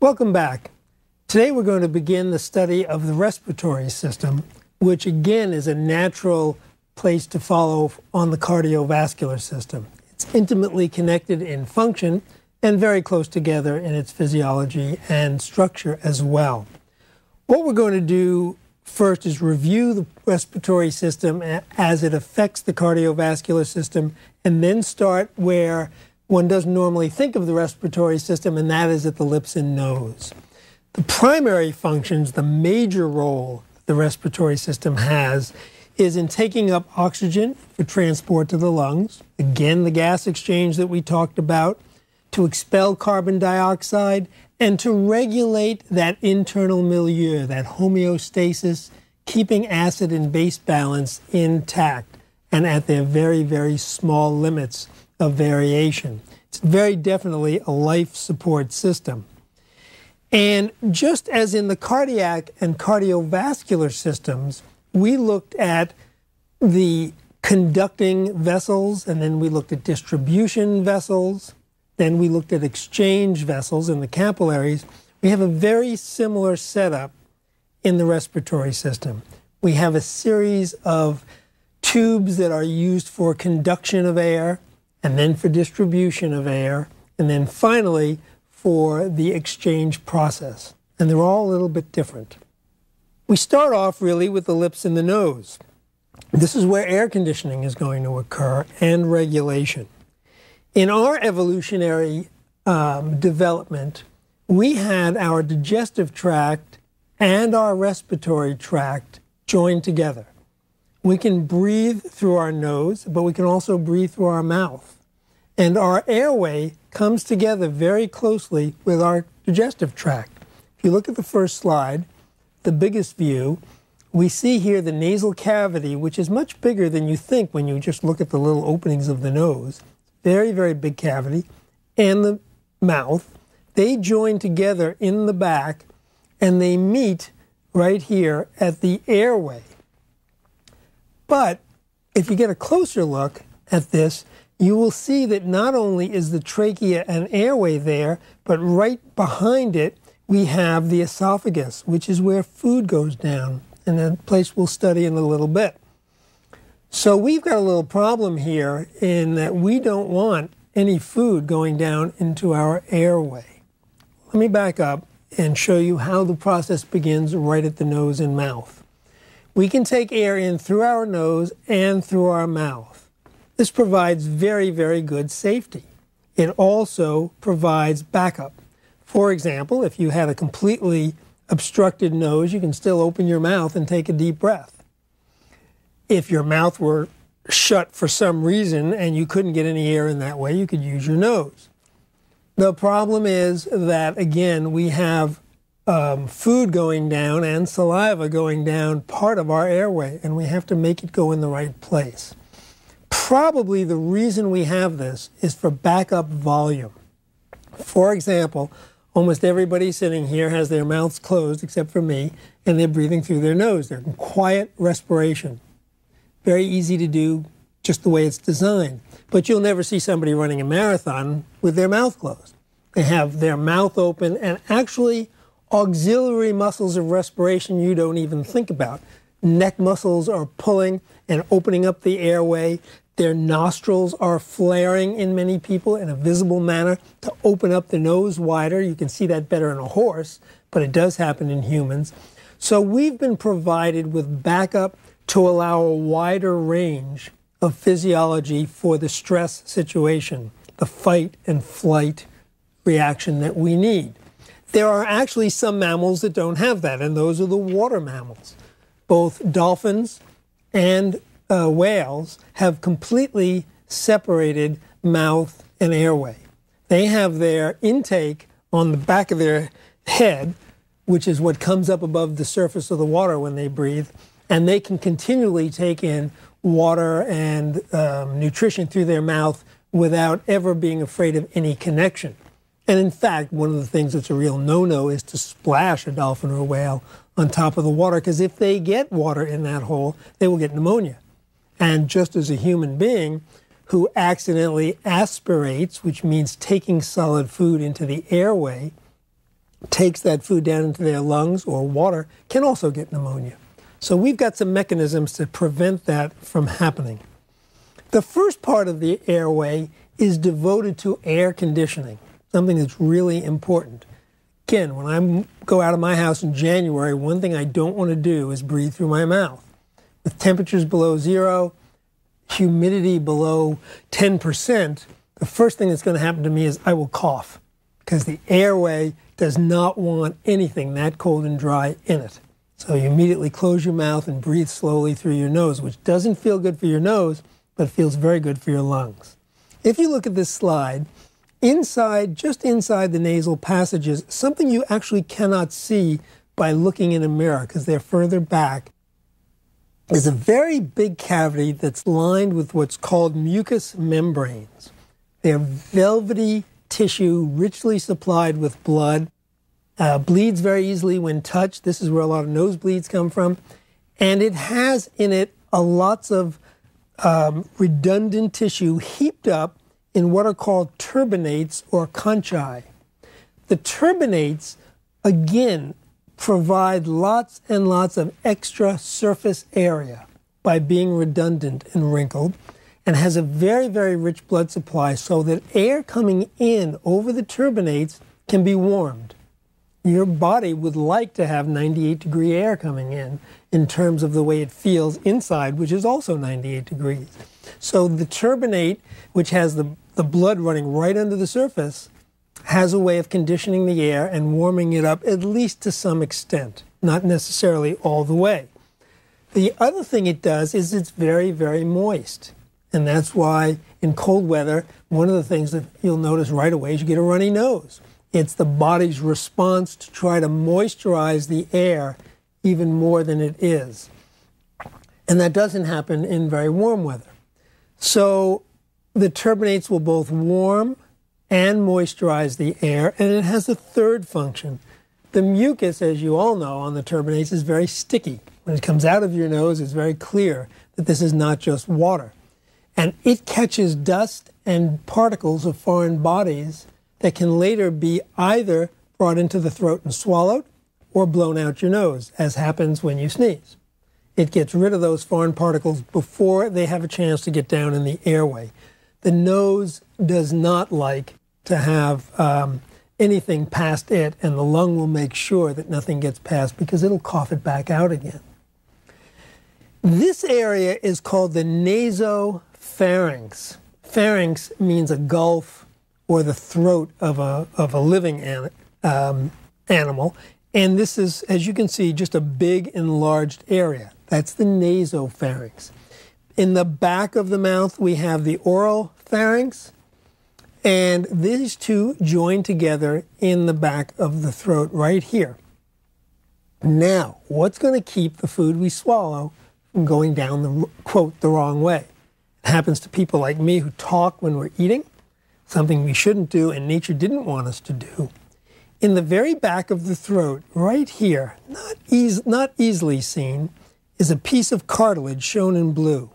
Welcome back. Today we're going to begin the study of the respiratory system, which again is a natural place to follow on the cardiovascular system. It's intimately connected in function and very close together in its physiology and structure as well. What we're going to do first is review the respiratory system as it affects the cardiovascular system, and then start where one doesn't normally think of the respiratory system, and that is at the lips and nose. The primary functions, the major role the respiratory system has, is in taking up oxygen for transport to the lungs, again the gas exchange that we talked about, to expel carbon dioxide, and to regulate that internal milieu, that homeostasis, keeping acid and base balance intact and at their very, very small limits of variation. It's very definitely a life support system. And just as in the cardiac and cardiovascular systems, we looked at the conducting vessels, and then we looked at distribution vessels, then we looked at exchange vessels in the capillaries. We have a very similar setup in the respiratory system. We have a series of tubes that are used for conduction of air, and then for distribution of air, and then finally for the exchange process. And they're all a little bit different. We start off really with the lips and the nose. This is where air conditioning is going to occur and regulation. In our evolutionary development, we had our digestive tract and our respiratory tract joined together. We can breathe through our nose, but we can also breathe through our mouth. And our airway comes together very closely with our digestive tract. If you look at the first slide, the biggest view, we see here the nasal cavity, which is much bigger than you think when you just look at the little openings of the nose. Very, very big cavity. And the mouth. They join together in the back, and they meet right here at the airway. But if you get a closer look at this, you will see that not only is the trachea and airway there, but right behind it, we have the esophagus, which is where food goes down, and a place we'll study in a little bit. So we've got a little problem here in that we don't want any food going down into our airway. Let me back up and show you how the process begins right at the nose and mouth. We can take air in through our nose and through our mouth. This provides very, very good safety. It also provides backup. For example, if you had a completely obstructed nose, you can still open your mouth and take a deep breath. If your mouth were shut for some reason and you couldn't get any air in that way, you could use your nose. The problem is that, again, we have food going down and saliva going down part of our airway, and we have to make it go in the right place. Probably the reason we have this is for backup volume. For example, almost everybody sitting here has their mouths closed except for me, and they're breathing through their nose. They're in quiet respiration. Very easy to do, just the way it's designed. But you'll never see somebody running a marathon with their mouth closed. They have their mouth open, and actually auxiliary muscles of respiration you don't even think about. Neck muscles are pulling and opening up the airway. Their nostrils are flaring in many people in a visible manner to open up the nose wider. You can see that better in a horse, but it does happen in humans. So we've been provided with backup to allow a wider range of physiology for the stress situation, the fight and flight reaction that we need. There are actually some mammals that don't have that, and those are the water mammals. Both dolphins and whales have completely separated mouth and airway. They have their intake on the back of their head, which is what comes up above the surface of the water when they breathe, and they can continually take in water and nutrition through their mouth without ever being afraid of any connection. And in fact, one of the things that's a real no-no is to splash a dolphin or a whale on top of the water, because if they get water in that hole, they will get pneumonia. And just as a human being who accidentally aspirates, which means taking solid food into the airway, takes that food down into their lungs or water can also get pneumonia. So we've got some mechanisms to prevent that from happening. The first part of the airway is devoted to air conditioning, something that's really important. Again, when I go out of my house in January, one thing I don't want to do is breathe through my mouth. With temperatures below zero, humidity below 10%, the first thing that's going to happen to me is I will cough, because the airway does not want anything that cold and dry in it. So you immediately close your mouth and breathe slowly through your nose, which doesn't feel good for your nose, but feels very good for your lungs. If you look at this slide, just inside the nasal passages, something you actually cannot see by looking in a mirror because they're further back, is a very big cavity that's lined with what's called mucous membranes. They're velvety tissue, richly supplied with blood, bleeds very easily when touched. This is where a lot of nosebleeds come from. And it has in it lots of redundant tissue heaped up in what are called turbinates or conchae. The turbinates, again, provide lots and lots of extra surface area by being redundant and wrinkled, and has a very, very rich blood supply so that air coming in over the turbinates can be warmed. Your body would like to have 98-degree air coming in terms of the way it feels inside, which is also 98 degrees. So the turbinate, which has the blood running right under the surface, has a way of conditioning the air and warming it up at least to some extent, not necessarily all the way. The other thing it does is it's very, very moist. And that's why in cold weather, one of the things that you'll notice right away is you get a runny nose. It's the body's response to try to moisturize the air even more than it is. And that doesn't happen in very warm weather. So the turbinates will both warm and moisturize the air, and it has a third function. The mucus, as you all know, on the turbinates is very sticky. When it comes out of your nose, it's very clear that this is not just water. And it catches dust and particles of foreign bodies that can later be either brought into the throat and swallowed or blown out your nose, as happens when you sneeze. It gets rid of those foreign particles before they have a chance to get down in the airway. The nose does not like to have anything past it, and the lung will make sure that nothing gets past because it'll cough it back out again. This area is called the nasopharynx. Pharynx means a gulf or the throat of a living animal. And this is, as you can see, just a big enlarged area. That's the nasopharynx. In the back of the mouth, we have the oral pharynx, and these two join together in the back of the throat right here. Now, what's going to keep the food we swallow from going down the, quote, the wrong way? It happens to people like me who talk when we're eating, something we shouldn't do and nature didn't want us to do. In the very back of the throat, right here, not easily seen, is a piece of cartilage shown in blue.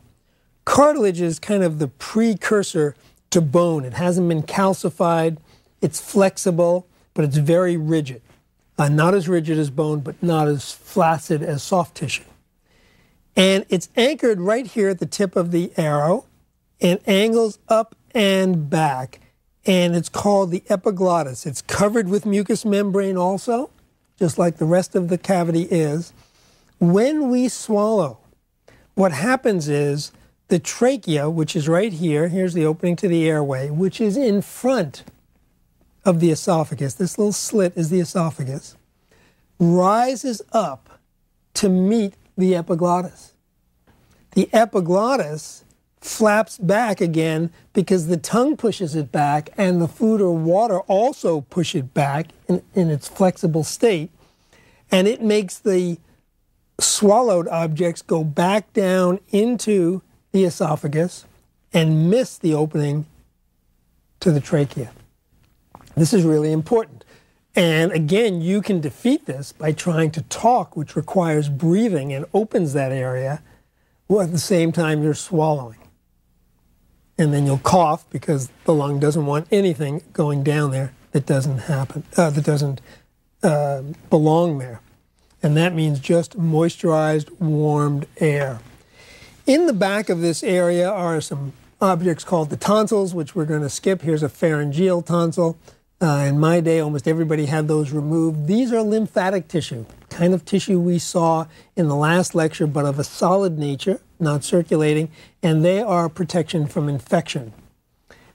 Cartilage is kind of the precursor to bone. It hasn't been calcified, it's flexible, but it's very rigid. Not as rigid as bone, but not as flaccid as soft tissue. And it's anchored right here at the tip of the arrow and angles up and back. And it's called the epiglottis. It's covered with mucous membrane also, just like the rest of the cavity is. When we swallow, what happens is the trachea, which is right here, here's the opening to the airway, which is in front of the esophagus, this little slit is the esophagus, rises up to meet the epiglottis. The epiglottis flaps back again because the tongue pushes it back and the food or water also push it back in its flexible state, and it makes the swallowed objects go back down into the esophagus and miss the opening to the trachea. This is really important. And again, you can defeat this by trying to talk, which requires breathing and opens that area, while at the same time you're swallowing. And then you'll cough because the lung doesn't want anything going down there that doesn't happen, that doesn't belong there. And that means just moisturized, warmed air. In the back of this area are some objects called the tonsils, which we're going to skip. Here's a pharyngeal tonsil. In my day, almost everybody had those removed. These are lymphatic tissue, kind of tissue we saw in the last lecture, but of a solid nature, not circulating, and they are protection from infection.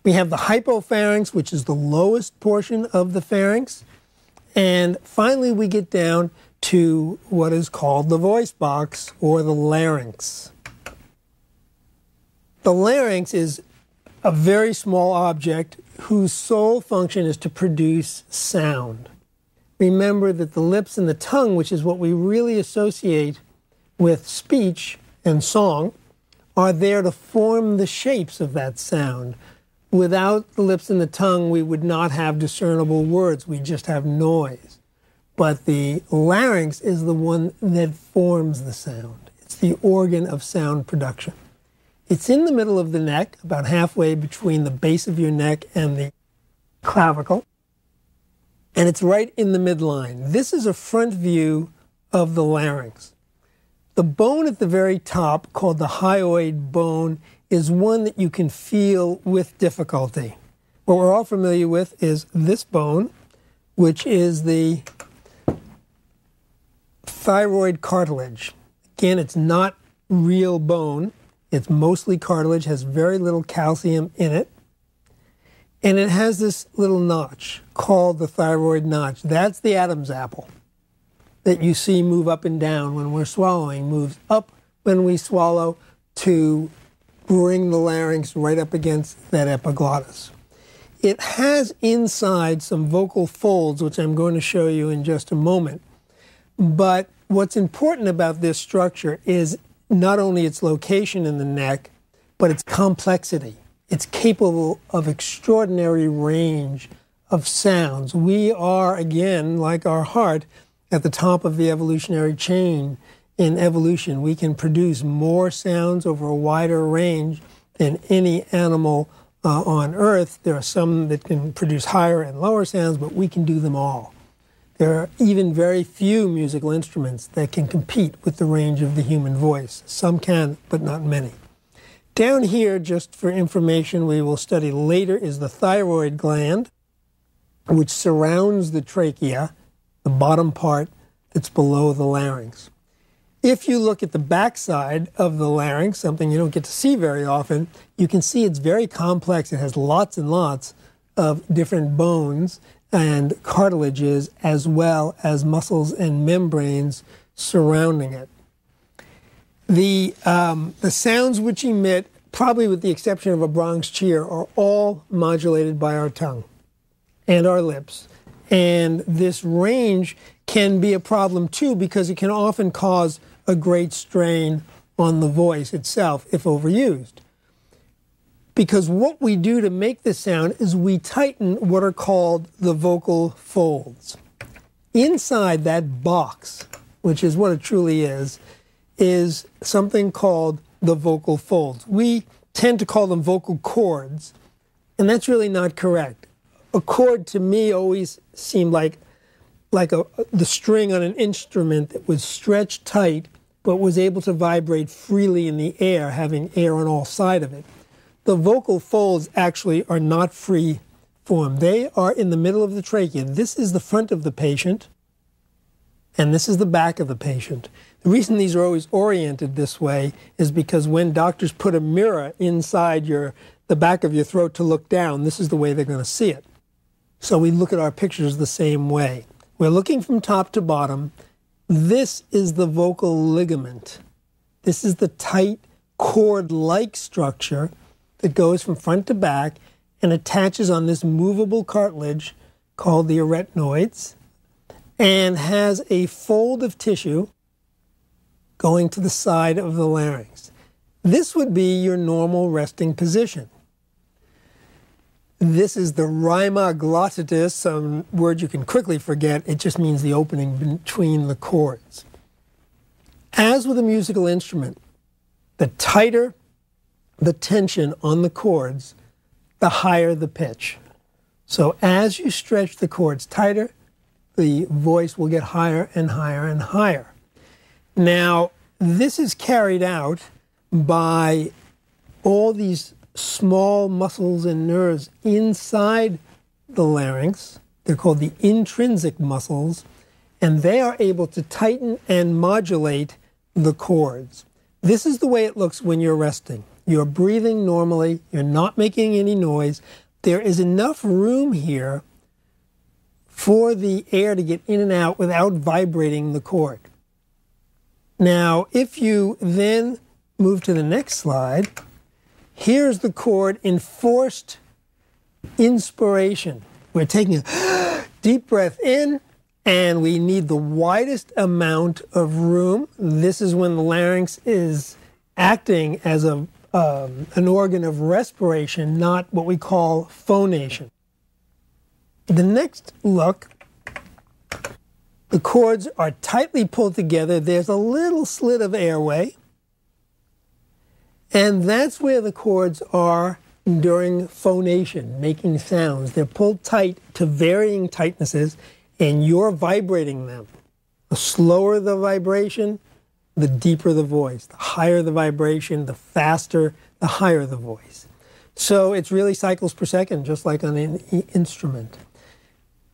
We have the hypopharynx, which is the lowest portion of the pharynx. And finally, we get down to what is called the voice box, or the larynx. The larynx is a very small object whose sole function is to produce sound. Remember that the lips and the tongue, which is what we really associate with speech and song, are there to form the shapes of that sound. Without the lips and the tongue, we would not have discernible words. We just have noise. But the larynx is the one that forms the sound. It's the organ of sound production. It's in the middle of the neck, about halfway between the base of your neck and the clavicle. And it's right in the midline. This is a front view of the larynx. The bone at the very top, called the hyoid bone, is one that you can feel with difficulty. What we're all familiar with is this bone, which is the thyroid cartilage. Again, it's not real bone. It's mostly cartilage, has very little calcium in it. And it has this little notch called the thyroid notch. That's the Adam's apple that you see move up and down when we're swallowing. Moves up when we swallow to bring the larynx right up against that epiglottis. It has inside some vocal folds, which I'm going to show you in just a moment. But what's important about this structure is not only its location in the neck, but its complexity. It's capable of extraordinary range of sounds. We are, again, like our heart, at the top of the evolutionary chain. In evolution, we can produce more sounds over a wider range than any animal on Earth. There are some that can produce higher and lower sounds, but we can do them all. There are even very few musical instruments that can compete with the range of the human voice. Some can, but not many. Down here, just for information we will study later, is the thyroid gland, which surrounds the trachea, the bottom part that's below the larynx. If you look at the backside of the larynx, something you don't get to see very often, you can see it's very complex. It has lots and lots of different bones and cartilages, as well as muscles and membranes surrounding it. The sounds which emit, probably with the exception of a Bronx cheer, are all modulated by our tongue and our lips. And this range can be a problem too, because it can often cause a great strain on the voice itself if overused. Because what we do to make this sound is we tighten what are called the vocal folds. Inside that box, which is what it truly is something called the vocal folds. We tend to call them vocal cords, and that's really not correct. A cord to me always seemed like the string on an instrument that was stretched tight but was able to vibrate freely in the air, having air on all sides of it. The vocal folds actually are not free form. They are in the middle of the trachea. This is the front of the patient, and this is the back of the patient. The reason these are always oriented this way is because when doctors put a mirror inside the back of your throat to look down, this is the way they're going to see it. So we look at our pictures the same way. We're looking from top to bottom. This is the vocal ligament. This is the tight cord-like structure that goes from front to back and attaches on this movable cartilage called the arytenoids and has a fold of tissue going to the side of the larynx. This would be your normal resting position. This is the rima glottis, some word you can quickly forget. It just means the opening between the cords. As with a musical instrument, the tighter the tension on the cords, the higher the pitch. So as you stretch the cords tighter, the voice will get higher and higher and higher. Now, this is carried out by all these small muscles and nerves inside the larynx. They're called the intrinsic muscles, and they are able to tighten and modulate the cords. This is the way it looks when you're resting. You're breathing normally, you're not making any noise. There is enough room here for the air to get in and out without vibrating the cord. Now, if you then move to the next slide, here's the cord in forced inspiration. We're taking a deep breath in, and we need the widest amount of room. This is when the larynx is acting as an organ of respiration, not what we call phonation. The next look, the cords are tightly pulled together. There's a little slit of airway, and that's where the cords are during phonation, making sounds. They're pulled tight to varying tightnesses, and you're vibrating them. The slower the vibration, the deeper the voice. The higher the vibration, the faster, the higher the voice. So it's really cycles per second, just like on an instrument.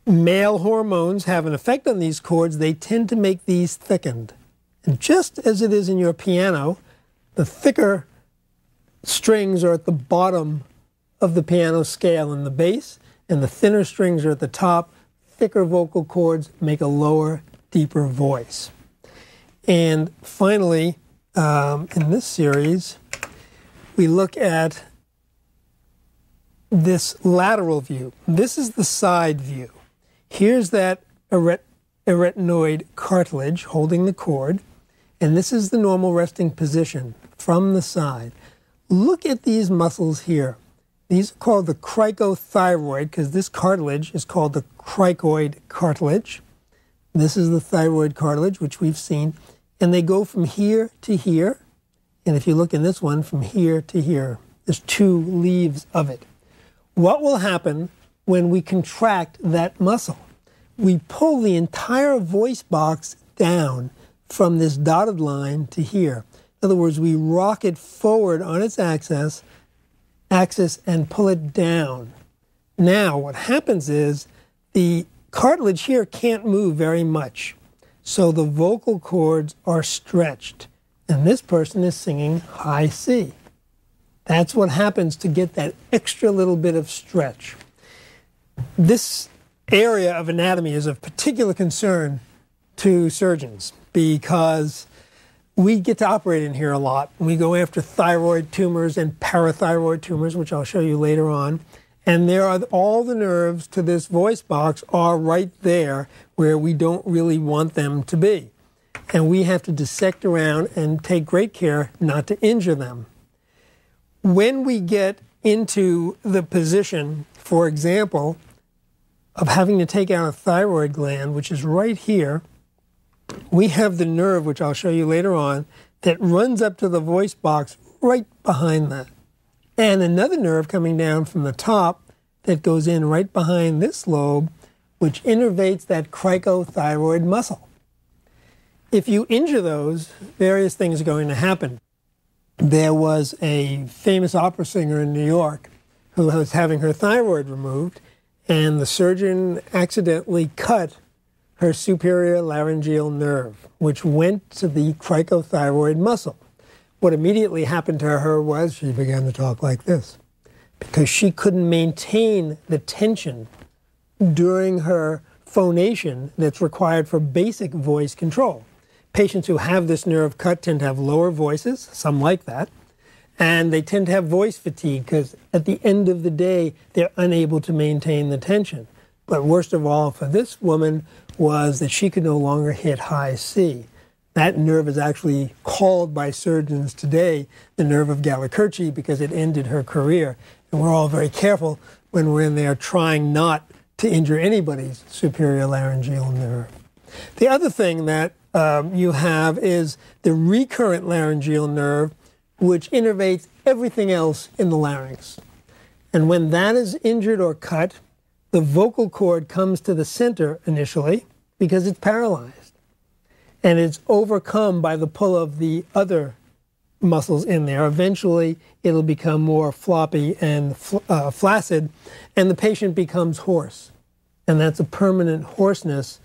Male hormones have an effect on these cords. They tend to make these thickened. And just as it is in your piano, the thicker strings are at the bottom of the piano scale in the bass, and the thinner strings are at the top. Thicker vocal cords make a lower, deeper voice. And finally, in this series, we look at this lateral view. This is the side view. Here's that arytenoid cartilage holding the cord, and this is the normal resting position from the side. Look at these muscles here. These are called the cricothyroid, because this cartilage is called the cricoid cartilage. This is the thyroid cartilage, which we've seen. And they go from here to here. And if you look in this one, from here to here. There's 2 leaves of it. What will happen when we contract that muscle? We pull the entire voice box down from this dotted line to here. In other words, we rock it forward on its axis and pull it down. Now, what happens is the cartilage here can't move very much. So the vocal cords are stretched. And this person is singing high C. That's what happens to get that extra little bit of stretch. This area of anatomy is of particular concern to surgeons because we get to operate in here a lot. We go after thyroid tumors and parathyroid tumors, which I'll show you later on. And there are all the nerves to this voice box are right there where we don't really want them to be. And we have to dissect around and take great care not to injure them. When we get into the position, for example, of having to take out a thyroid gland, which is right here, we have the nerve, which I'll show you later on, that runs up to the voice box right behind that. And another nerve coming down from the top that goes in right behind this lobe, which innervates that cricothyroid muscle. If you injure those, various things are going to happen. There was a famous opera singer in New York who was having her thyroid removed, and the surgeon accidentally cut her superior laryngeal nerve, which went to the cricothyroid muscle. What immediately happened to her was she began to talk like this because she couldn't maintain the tension during her phonation that's required for basic voice control. Patients who have this nerve cut tend to have lower voices, some like that, and they tend to have voice fatigue because at the end of the day, they're unable to maintain the tension. But worst of all for this woman was that she could no longer hit high C. That nerve is actually called by surgeons today the nerve of Galli-Curci because it ended her career. And we're all very careful when we're in there trying not to injure anybody's superior laryngeal nerve. The other thing that you have is the recurrent laryngeal nerve, which innervates everything else in the larynx. And when that is injured or cut, the vocal cord comes to the center initially, because it's paralyzed. And it's overcome by the pull of the other muscles in there. Eventually, it'll become more floppy and flaccid, and the patient becomes hoarse. And that's a permanent hoarseness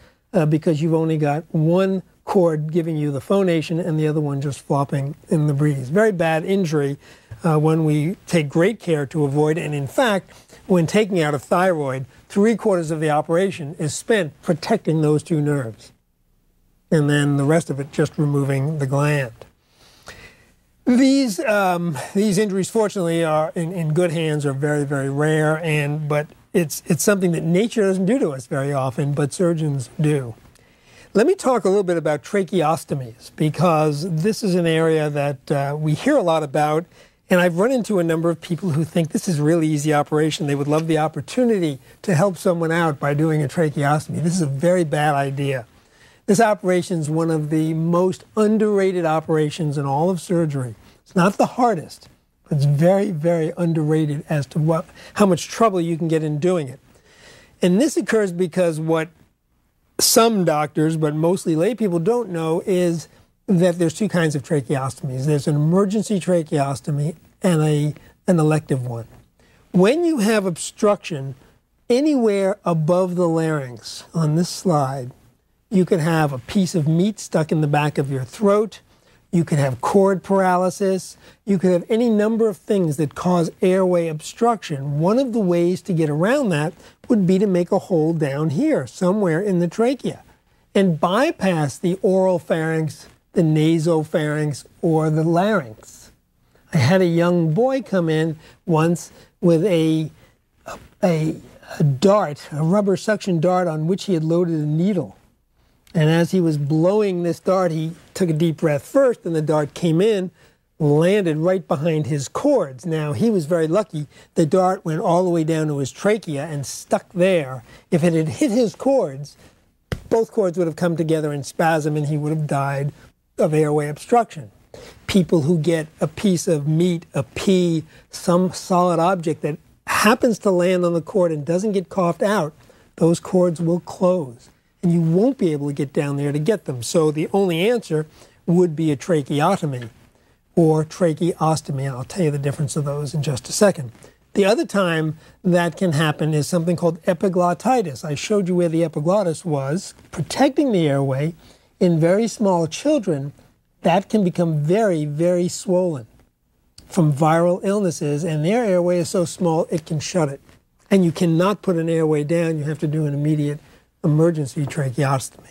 because you've only got one cord giving you the phonation and the other one just flopping in the breeze. Very bad injury, one we take great care to avoid. And in fact, when taking out a thyroid, 3/4 of the operation is spent protecting those two nerves. And then the rest of it just removing the gland. These injuries, fortunately, are in good hands, are very, very rare, but it's something that nature doesn't do to us very often, but surgeons do. Let me talk a little bit about tracheostomies, because this is an area that we hear a lot about, and I've run into a number of people who think this is a really easy operation. They would love the opportunity to help someone out by doing a tracheostomy. This is a very bad idea. This operation is one of the most underrated operations in all of surgery. It's not the hardest, but it's very, very underrated as to how much trouble you can get in doing it. And this occurs because what some doctors, but mostly lay people, don't know is that there's two kinds of tracheostomies. There's an emergency tracheostomy and an elective one. When you have obstruction anywhere above the larynx on this slide, you could have a piece of meat stuck in the back of your throat. You could have cord paralysis. You could have any number of things that cause airway obstruction. One of the ways to get around that would be to make a hole down here, somewhere in the trachea, and bypass the oral pharynx, the nasopharynx, or the larynx. I had a young boy come in once with a dart, a rubber suction dart on which he had loaded a needle. And as he was blowing this dart, he took a deep breath first, and the dart came in, landed right behind his cords. Now, he was very lucky. The dart went all the way down to his trachea and stuck there. If it had hit his cords, both cords would have come together in spasm, and he would have died of airway obstruction. People who get a piece of meat, a pea, some solid object that happens to land on the cord and doesn't get coughed out, those cords will close. And you won't be able to get down there to get them. So the only answer would be a tracheotomy or tracheostomy. I'll tell you the difference of those in just a second. The other time that can happen is something called epiglottitis. I showed you where the epiglottis was, protecting the airway. In very small children, that can become very, very swollen from viral illnesses, and their airway is so small it can shut it. And you cannot put an airway down. You have to do an immediate emergency tracheostomy.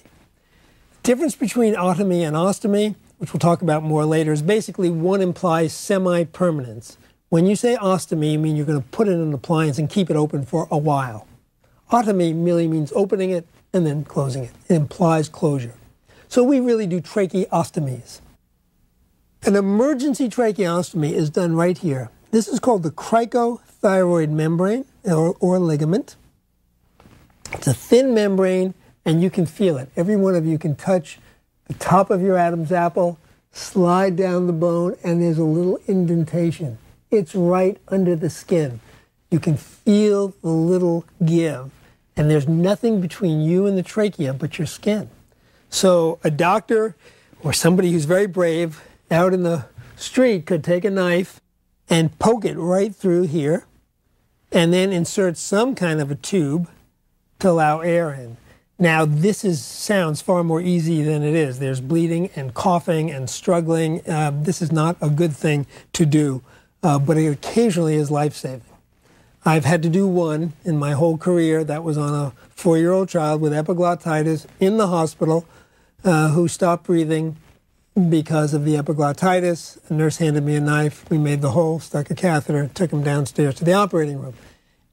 Difference between otomy and ostomy, which we'll talk about more later, is basically one implies semi-permanence. When you say ostomy, you mean you're going to put in an appliance and keep it open for a while. Otomy merely means opening it and then closing it. It implies closure. So we really do tracheostomies. An emergency tracheostomy is done right here. This is called the cricothyroid membrane or ligament. It's a thin membrane, and you can feel it. Every one of you can touch the top of your Adam's apple, slide down the bone, and there's a little indentation. It's right under the skin. You can feel the little give, and there's nothing between you and the trachea but your skin. So a doctor or somebody who's very brave out in the street could take a knife and poke it right through here, and then insert some kind of a tube to allow air in. Now, this sounds far more easy than it is. There's bleeding and coughing and struggling. This is not a good thing to do, but it occasionally is life-saving. I've had to do one in my whole career. That was on a 4-year-old child with epiglottitis in the hospital who stopped breathing because of the epiglottitis. A nurse handed me a knife. We made the hole, stuck a catheter, took him downstairs to the operating room.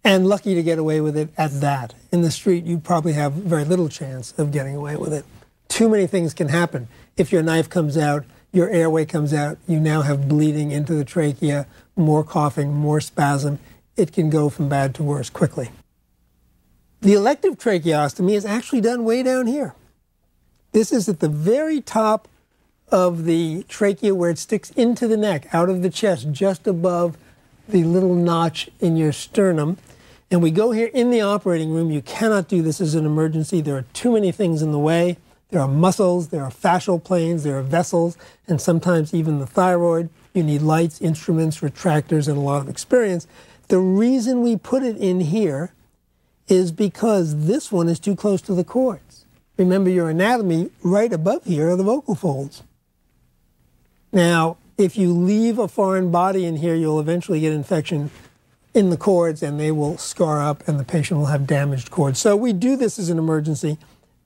And lucky to get away with it at that. In the street, you probably have very little chance of getting away with it. Too many things can happen. If your knife comes out, your airway comes out, you now have bleeding into the trachea, more coughing, more spasm. It can go from bad to worse quickly. The elective tracheostomy is actually done way down here. This is at the very top of the trachea where it sticks into the neck, out of the chest, just above the little notch in your sternum. and we go here in the operating room. You cannot do this as an emergency. There are too many things in the way. There are muscles, there are fascial planes, there are vessels, and sometimes even the thyroid. You need lights, instruments, retractors, and a lot of experience. The reason we put it in here is because this one is too close to the cords. Remember, your anatomy, right above here are the vocal folds. Now, if you leave a foreign body in here, you'll eventually get infection in the cords, and they will scar up, and the patient will have damaged cords. So we do this as an emergency,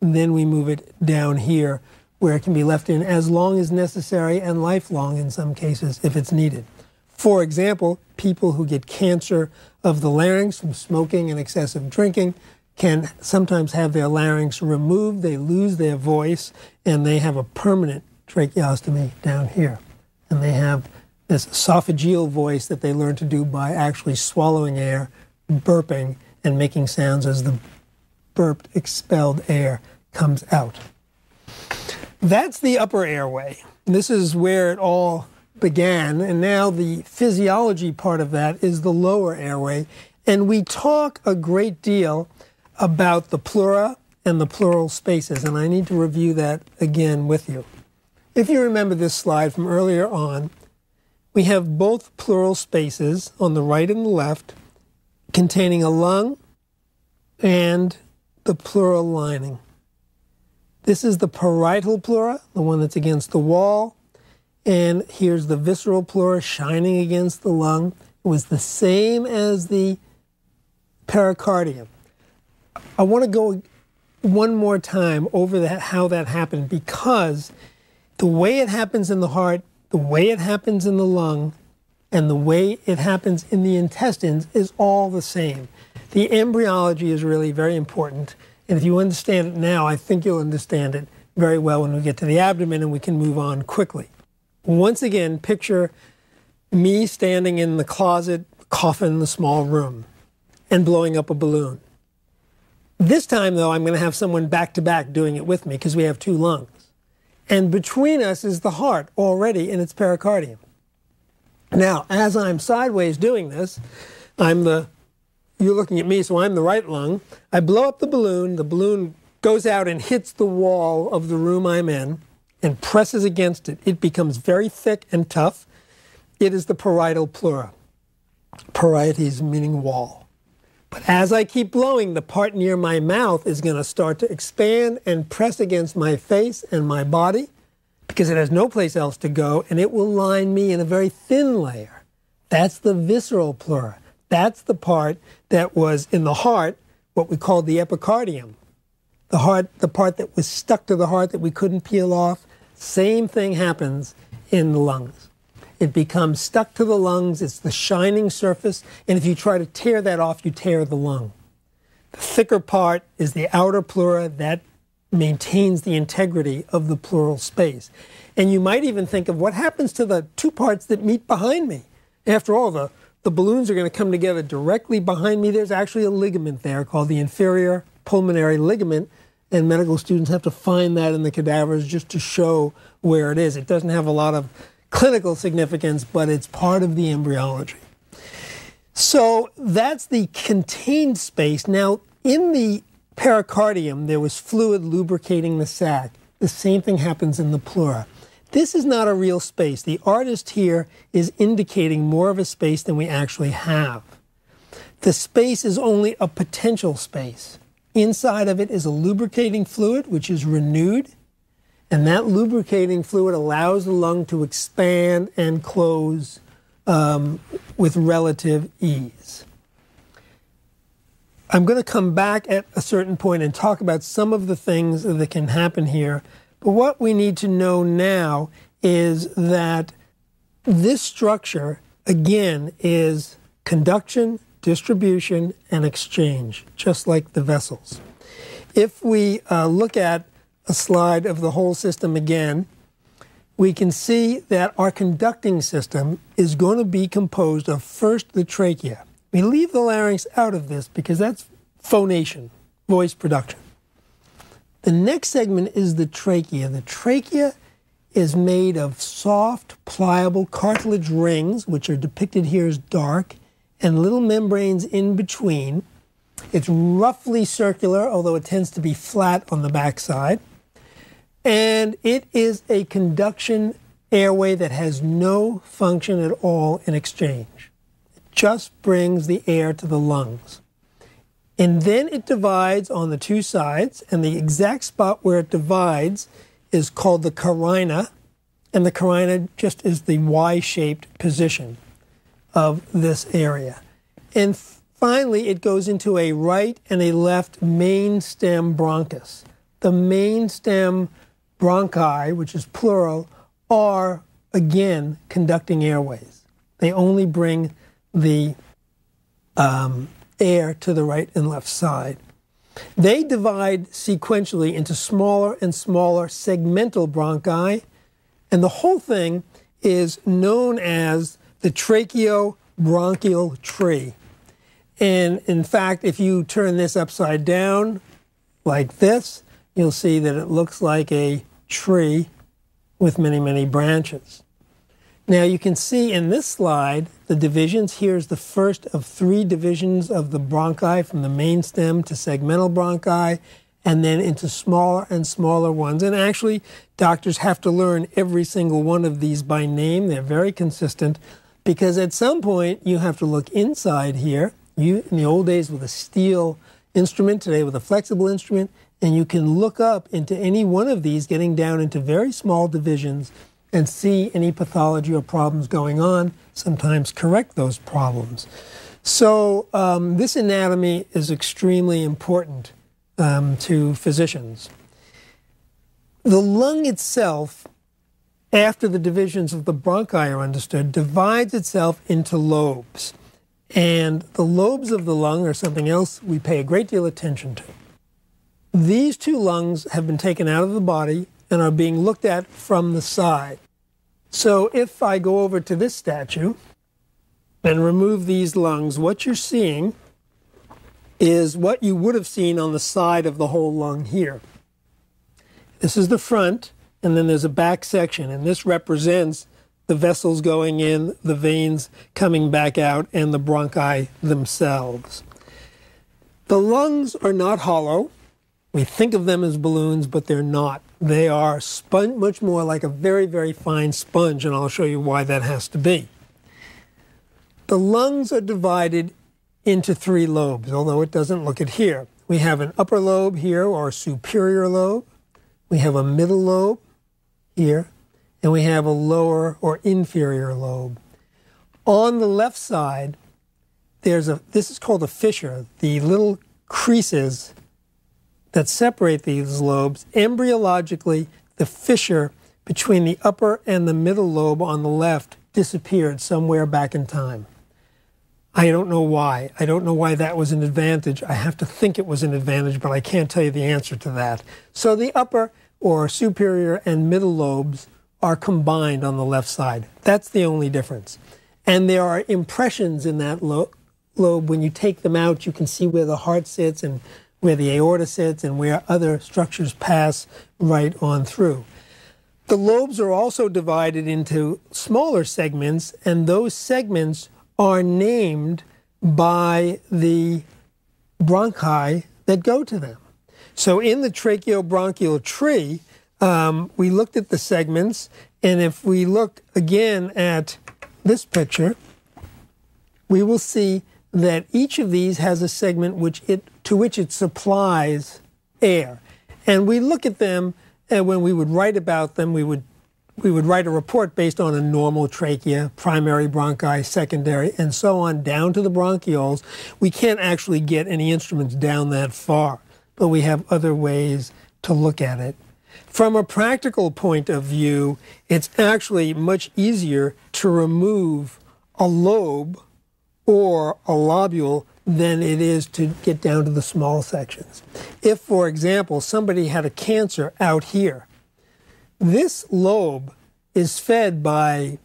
and then we move it down here, where it can be left in as long as necessary and lifelong in some cases if it's needed. For example, people who get cancer of the larynx from smoking and excessive drinking can sometimes have their larynx removed. They lose their voice, and they have a permanent tracheostomy down here. And they have this esophageal voice that they learn to do by actually swallowing air, burping, and making sounds as the burped, expelled air comes out. That's the upper airway. This is where it all began, and now the physiology part of that is the lower airway. And we talk a great deal about the pleura and the pleural spaces, and I need to review that again with you. If you remember this slide from earlier on, we have both pleural spaces on the right and the left containing a lung and the pleural lining. This is the parietal pleura, the one that's against the wall, and here's the visceral pleura shining against the lung. It was the same as the pericardium. I want to go one more time over how that happened, because the way it happens in the heart, the way it happens in the lung, and the way it happens in the intestines is all the same. The embryology is really very important, and if you understand it now, I think you'll understand it very well when we get to the abdomen, and we can move on quickly. Once again, picture me standing in the closet, coffin, the small room, and blowing up a balloon. This time, though, I'm going to have someone back-to-back doing it with me because we have two lungs. And between us is the heart already in its pericardium. Now, as I'm sideways doing this, you're looking at me, so I'm the right lung. I blow up the balloon goes out and hits the wall of the room I'm in and presses against it. It becomes very thick and tough. It is the parietal pleura. Parietes meaning wall. But as I keep blowing, the part near my mouth is going to start to expand and press against my face and my body because it has no place else to go, and it will line me in a very thin layer. That's the visceral pleura. That's the part that was in the heart, what we call the epicardium. The part that was stuck to the heart that we couldn't peel off. Same thing happens in the lungs. It becomes stuck to the lungs. It's the shining surface. And if you try to tear that off, you tear the lung. The thicker part is the outer pleura that maintains the integrity of the pleural space. And you might even think of what happens to the two parts that meet behind me. After all, the balloons are going to come together directly behind me. There's actually a ligament there called the inferior pulmonary ligament. And medical students have to find that in the cadavers just to show where it is. It doesn't have a lot of clinical significance, but it's part of the embryology. So that's the contained space. Now, in the pericardium, there was fluid lubricating the sac. The same thing happens in the pleura. This is not a real space. The artist here is indicating more of a space than we actually have. The space is only a potential space. Inside of it is a lubricating fluid, which is renewed, and that lubricating fluid allows the lung to expand and close with relative ease. I'm going to come back at a certain point and talk about some of the things that can happen here, but what we need to know now is that this structure, again, is conduction, distribution, and exchange, just like the vessels. If we look at a slide of the whole system again, we can see that our conducting system is going to be composed of first the trachea. We leave the larynx out of this because that's phonation, voice production. The next segment is the trachea. The trachea is made of soft, pliable cartilage rings, which are depicted here as dark, and little membranes in between. It's roughly circular, although it tends to be flat on the backside. And it is a conduction airway that has no function at all in exchange. It just brings the air to the lungs. And then it divides on the two sides, and the exact spot where it divides is called the carina, and the carina just is the Y-shaped position of this area. And finally, it goes into a right and a left main stem bronchus. The main stem bronchi, which is plural, are, again, conducting airways. They only bring the air to the right and left side. They divide sequentially into smaller and smaller segmental bronchi, and the whole thing is known as the tracheobronchial tree. And in fact, if you turn this upside down like this, you'll see that it looks like a tree with many, many branches. Now you can see in this slide the divisions. Here's the first of 3 divisions of the bronchi from the main stem to segmental bronchi and then into smaller and smaller ones. And actually, doctors have to learn every single one of these by name. They're very consistent because at some point you have to look inside here. In the old days with a steel instrument, today with a flexible instrument, and you can look up into any one of these, getting down into very small divisions and see any pathology or problems going on, sometimes correct those problems. So this anatomy is extremely important to physicians. The lung itself, after the divisions of the bronchi are understood, divides itself into lobes. And the lobes of the lung are something else we pay a great deal of attention to. These 2 lungs have been taken out of the body and are being looked at from the side. So if I go over to this statue and remove these lungs, what you're seeing is what you would have seen on the side of the whole lung here. This is the front, and then there's a back section, and this represents the vessels going in, the veins coming back out, and the bronchi themselves. The lungs are not hollow. We think of them as balloons, but they're not. They are much more like a very, very fine sponge, and I'll show you why that has to be. The lungs are divided into 3 lobes, although it doesn't look it here. We have an upper lobe here, or superior lobe. We have a middle lobe here, and we have a lower or inferior lobe. On the left side, this is called a fissure. The little creases that separate these lobes, embryologically, the fissure between the upper and the middle lobe on the left disappeared somewhere back in time. I don't know why. I don't know why that was an advantage. I have to think it was an advantage, but I can't tell you the answer to that. So the upper or superior and middle lobes are combined on the left side. That's the only difference. And there are impressions in that lobe. When you take them out, you can see where the heart sits and where the aorta sits and where other structures pass right on through. The lobes are also divided into smaller segments, and those segments are named by the bronchi that go to them. So in the tracheobronchial tree, we looked at the segments, and if we look again at this picture, we will see that each of these has a segment to which it supplies air. And we look at them, and when we would write about them, we would write a report based on a normal trachea, primary bronchi, secondary, and so on, down to the bronchioles. We can't actually get any instruments down that far, but we have other ways to look at it. From a practical point of view, it's actually much easier to remove a lobe or a lobule than it is to get down to the small sections. If, for example, somebody had a cancer out here, this lobe is fed by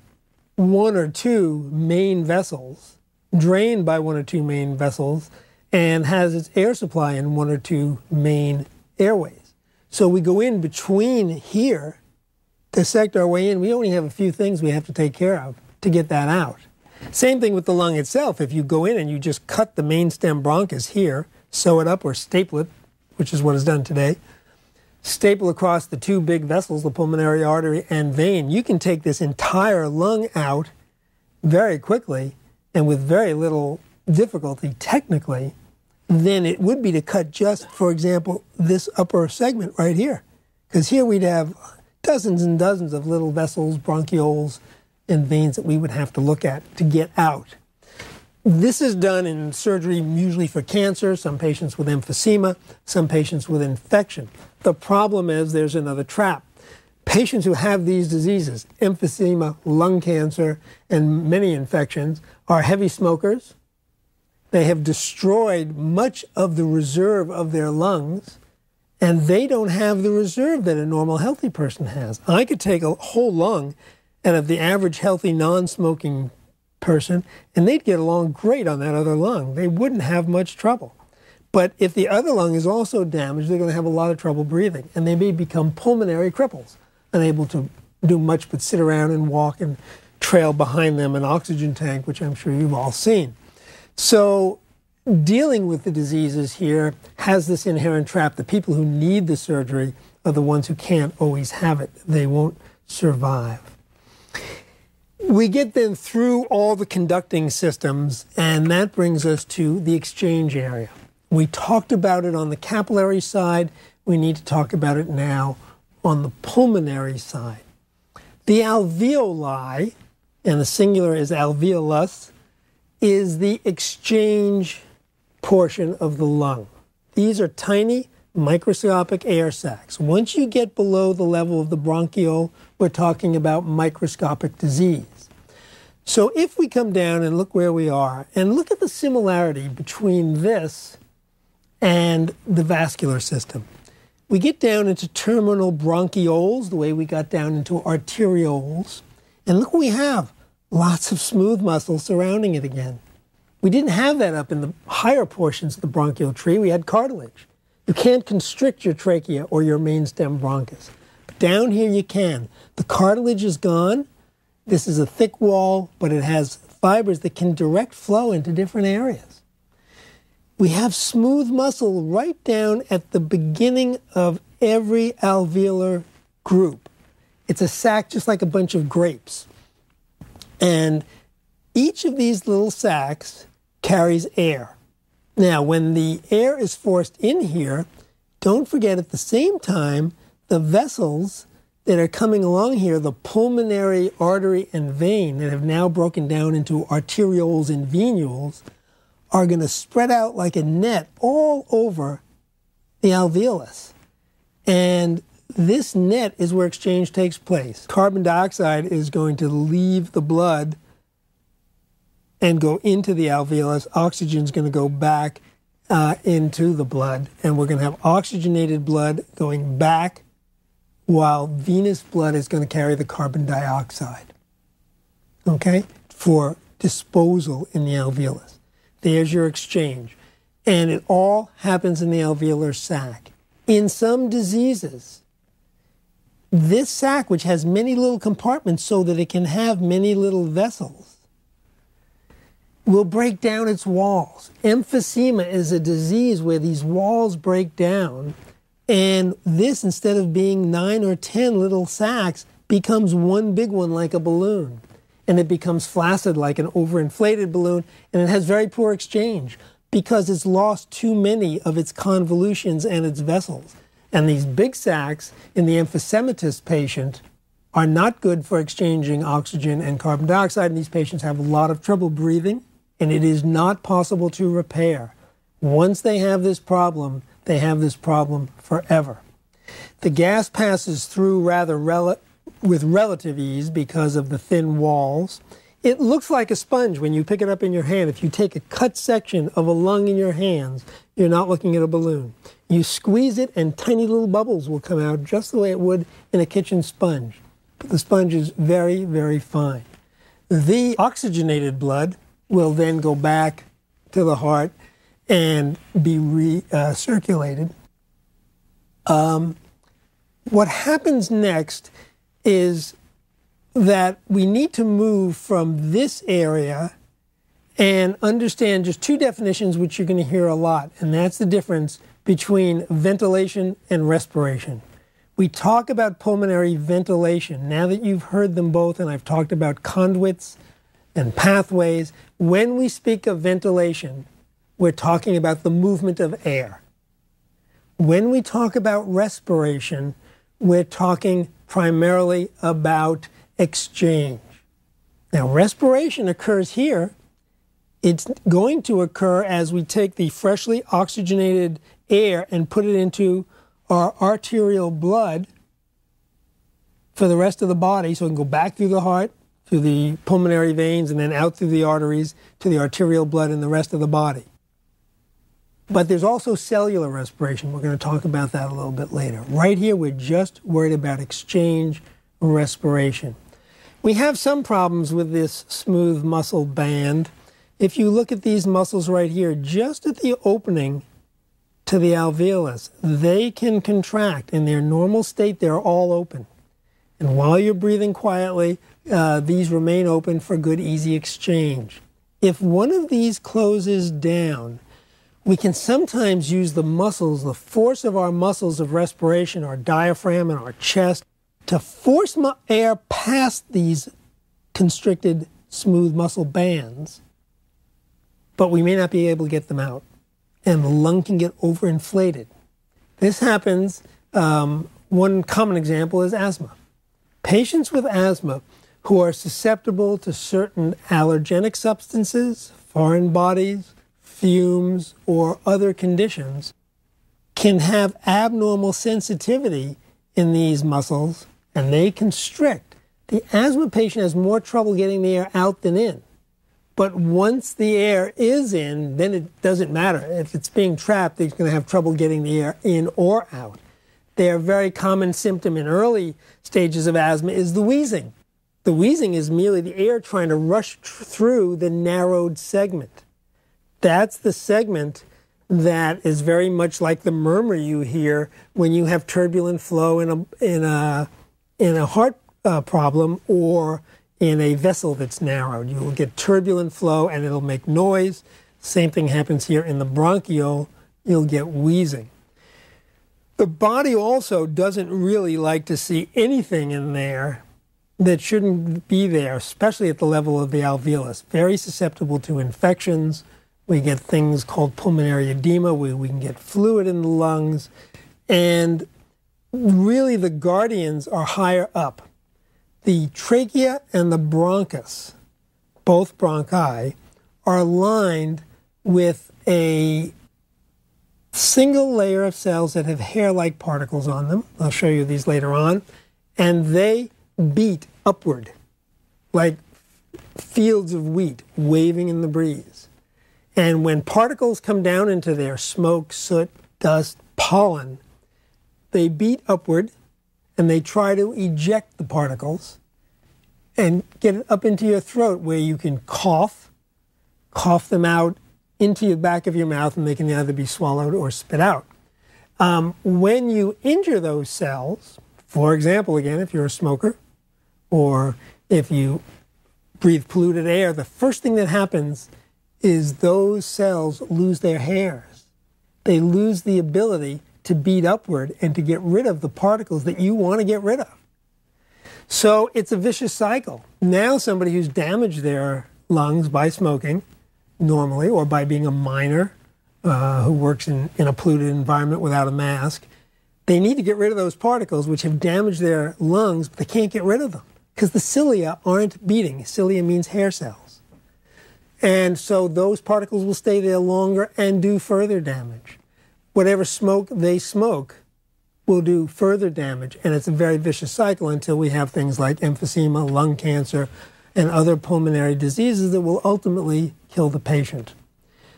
1 or 2 main vessels, drained by 1 or 2 main vessels, and has its air supply in 1 or 2 main airways. So we go in between here, dissect our way in. We only have a few things we have to take care of to get that out. Same thing with the lung itself. If you go in and you just cut the main stem bronchus here, sew it up or staple it, which is what is done today. Staple across the two big vessels, the pulmonary artery and vein. You can take this entire lung out very quickly and with very little difficulty technically than it would be to cut just, for example, this upper segment right here. Because here we'd have dozens and dozens of little vessels, bronchioles, and veins that we would have to look at to get out. This is done in surgery usually for cancer, some patients with emphysema, some patients with infection. The problem is there's another trap. Patients who have these diseases, emphysema, lung cancer, and many infections, are heavy smokers. They have destroyed much of the reserve of their lungs, and they don't have the reserve that a normal healthy person has. I could take a whole lung out of the average healthy non-smoking person, and they'd get along great on that other lung. They wouldn't have much trouble. But if the other lung is also damaged, they're going to have a lot of trouble breathing, and they may become pulmonary cripples, unable to do much but sit around and walk and trail behind them an oxygen tank, which I'm sure you've all seen. So dealing with the diseases here has this inherent trap. The people who need the surgery are the ones who can't always have it. They won't survive. We get then through all the conducting systems, and that brings us to the exchange area. We talked about it on the capillary side. We need to talk about it now on the pulmonary side. The alveoli, and the singular is alveolus, is the exchange portion of the lung. These are tiny microscopic air sacs. Once you get below the level of the bronchiole, we're talking about microscopic disease. So if we come down and look where we are, and look at the similarity between this and the vascular system. We get down into terminal bronchioles, the way we got down into arterioles, and look what we have. Lots of smooth muscle surrounding it again. We didn't have that up in the higher portions of the bronchial tree. We had cartilage. You can't constrict your trachea or your main stem bronchus. But down here you can. The cartilage is gone. This is a thick wall, but it has fibers that can direct flow into different areas. We have smooth muscle right down at the beginning of every alveolar group. It's a sac just like a bunch of grapes. And each of these little sacs carries air. Now, when the air is forced in here, don't forget at the same time, the vessels that are coming along here, the pulmonary artery and vein that have now broken down into arterioles and venules, are going to spread out like a net all over the alveolus. And this net is where exchange takes place. Carbon dioxide is going to leave the blood and go into the alveolus. Oxygen is going to go back into the blood. And we're going to have oxygenated blood going back while venous blood is going to carry the carbon dioxide, okay, for disposal in the alveolus. There's your exchange. And it all happens in the alveolar sac. In some diseases, this sac, which has many little compartments so that it can have many little vessels, will break down its walls. Emphysema is a disease where these walls break down, and this, instead of being 9 or 10 little sacs, becomes one big one like a balloon. And it becomes flaccid like an overinflated balloon, and it has very poor exchange because it's lost too many of its convolutions and its vessels. And these big sacs in the emphysematous patient are not good for exchanging oxygen and carbon dioxide, and these patients have a lot of trouble breathing, and it is not possible to repair. Once they have this problem, they have this problem forever. The gas passes through with relative ease because of the thin walls. It looks like a sponge when you pick it up in your hand. If you take a cut section of a lung in your hands, you're not looking at a balloon. You squeeze it and tiny little bubbles will come out just the way it would in a kitchen sponge. But the sponge is very, very fine. The oxygenated blood will then go back to the heart and be recirculated. What happens next is that we need to move from this area and understand just two definitions which you're going to hear a lot, and that's the difference between ventilation and respiration. We talk about pulmonary ventilation. Now that you've heard them both, and I've talked about conduits and pathways, when we speak of ventilation, we're talking about the movement of air. When we talk about respiration, we're talking primarily about exchange. Now, respiration occurs here. It's going to occur as we take the freshly oxygenated air and put it into our arterial blood for the rest of the body, so it can go back through the heart, through the pulmonary veins, and then out through the arteries to the arterial blood in the rest of the body. But there's also cellular respiration. We're going to talk about that a little bit later. Right here, we're just worried about exchange respiration. We have some problems with this smooth muscle band. If you look at these muscles right here, just at the opening to the alveolus, they can contract. In their normal state, they're all open. And while you're breathing quietly, these remain open for good, easy exchange. If one of these closes down, we can sometimes use the muscles, the force of our muscles of respiration, our diaphragm and our chest, to force air past these constricted, smooth muscle bands, but we may not be able to get them out, and the lung can get overinflated. This happens, one common example is asthma. Patients with asthma who are susceptible to certain allergenic substances, foreign bodies, fumes, or other conditions can have abnormal sensitivity in these muscles, and they constrict. The asthma patient has more trouble getting the air out than in. But once the air is in, then it doesn't matter. If it's being trapped, they're going to have trouble getting the air in or out. Their very common symptom in early stages of asthma is the wheezing. The wheezing is merely the air trying to rush through the narrowed segment. That's the segment that is very much like the murmur you hear when you have turbulent flow in a heart problem or in a vessel that's narrowed. You will get turbulent flow and it'll make noise. Same thing happens here in the bronchiole. You'll get wheezing. The body also doesn't really like to see anything in there that shouldn't be there, especially at the level of the alveolus. Very susceptible to infections. We get things called pulmonary edema, where we can get fluid in the lungs. And really the guardians are higher up. The trachea and the bronchus, both bronchi, are lined with a single layer of cells that have hair-like particles on them. I'll show you these later on. And they beat upward like fields of wheat waving in the breeze. And when particles come down into there, smoke, soot, dust, pollen, they beat upward and they try to eject the particles and get it up into your throat where you can cough them out into the back of your mouth, and they can either be swallowed or spit out. When you injure those cells, for example, again, if you're a smoker or if you breathe polluted air, the first thing that happens is those cells lose their hairs. They lose the ability to beat upward and to get rid of the particles that you want to get rid of. So it's a vicious cycle. Now somebody who's damaged their lungs by smoking, normally, or by being a miner who works in a polluted environment without a mask, they need to get rid of those particles which have damaged their lungs, but they can't get rid of them because the cilia aren't beating. Cilia means hair cells. And so those particles will stay there longer and do further damage. Whatever smoke they smoke will do further damage, and it's a very vicious cycle until we have things like emphysema, lung cancer, and other pulmonary diseases that will ultimately kill the patient.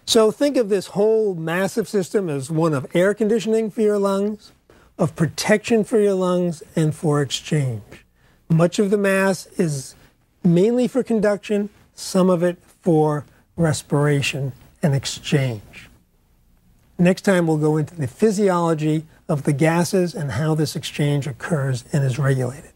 So think of this whole massive system as one of air conditioning for your lungs, of protection for your lungs, and for exchange. Much of the mass is mainly for conduction, some of it for respiration and exchange. Next time we'll go into the physiology of the gases and how this exchange occurs and is regulated.